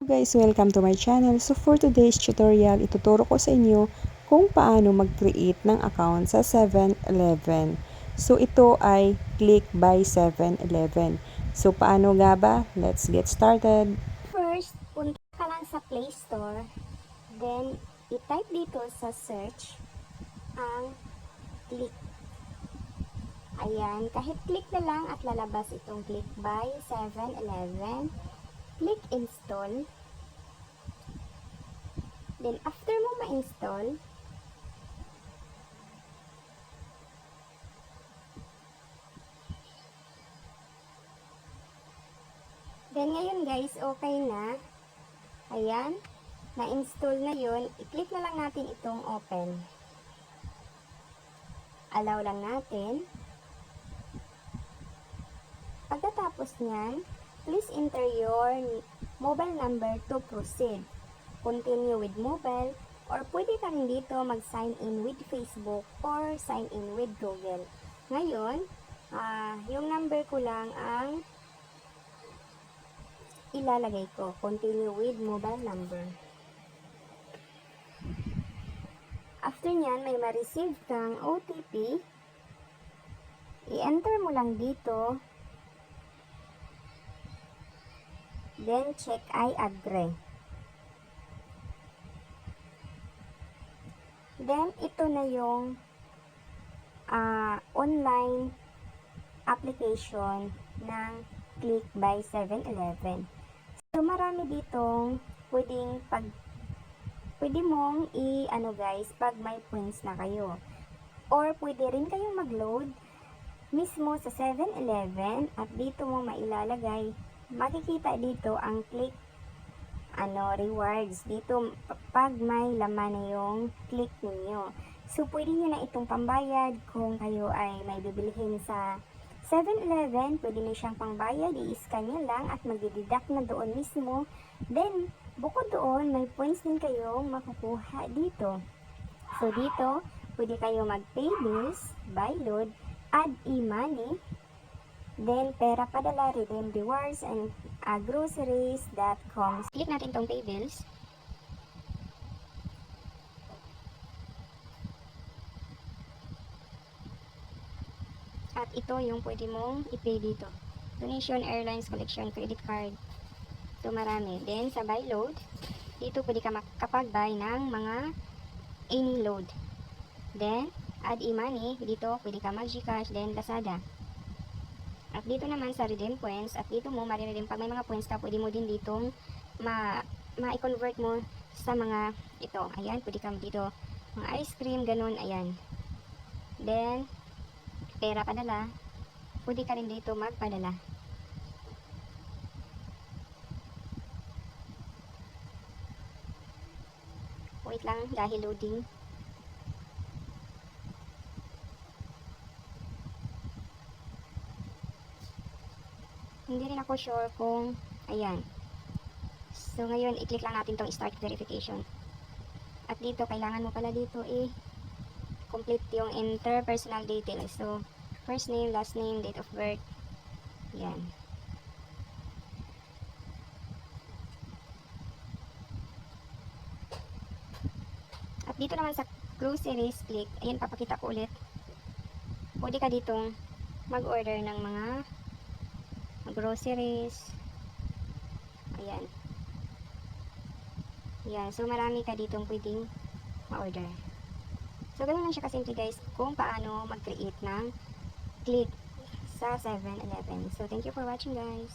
guys, welcome to my channel. So for today's tutorial, ituturo ko sa inyo kung paano mag-create ng account sa 7-Eleven. So ito ay click by 7-Eleven. So paano nga ba? Let's get started. First, punta ka lang sa Play Store. Then, i-type dito sa search ang click. Ayan, kahit click na lang at lalabas itong click by 7-Eleven. Click install. Then, after mo ma-install, then ngayon guys, okay na. Ayan, na-install na yun. I-click na lang natin itong open. Allow lang natin. Pagkatapos nyan, please enter your mobile number to proceed. Continue with mobile, or pwede ka rin dito mag-sign in with Facebook or sign in with Google. Ngayon, yung number ko lang ang ilalagay ko. Continue with mobile number. After nyan, may ma-receive kang OTP. I-enter mo lang dito. Then, check I agree. Then, ito na yung online application ng Click by 7-Eleven. So, marami ditong pwede mong pag may points na kayo. Or, pwede rin kayong mag-load mismo sa 7-Eleven at dito mo mailalagay. Makikita dito ang click rewards dito pag may laman na yung click ninyo. So, pwede nyo na itong pambayad kung kayo ay may bibilihin sa 7-Eleven. Pwede na siyang pangbayad, i-scan nyo lang at magdideduct na doon mismo. Then, bukod doon, may points din kayong makukuha dito. So, dito, pwede kayo mag-pay bills, buy load, add e-money, then pera padala, redeem rewards, and groceries.com. Click natin tong pay bills. At ito yung pwede mong i-pay dito. Donation, airlines, collection, credit card. So marami. Then sa buy load, dito pwede ka makapag-buy ng mga any load. Then add e-money, dito pwede ka mag-Gcash, then Lazada. At dito naman sa redeem points, at dito mo mariredeem pag may mga points ka, pwede mo din ditong ma-convert mo sa mga ito. Ayan, pwede ka dito mga ice cream, ganun, ayan. Then, pera padala, pwede ka rin dito magpadala. Wait lang, dahil loading. Hindi rin ako sure kung, ayan. So, ngayon, i-click lang natin tong start verification. At dito, kailangan mo pala dito complete yung enter personal details. So, first name, last name, date of birth. Ayan. At dito naman sa groceries, click. Ayan, papakita ko ulit. Pwede ka ditong mag-order ng mga groceries. Ayan. Ayan. So, marami ka ditong pwedeng ma-order. So, ganun lang siya kasimple guys kung paano mag-create ng click sa 7-Eleven. So, thank you for watching guys.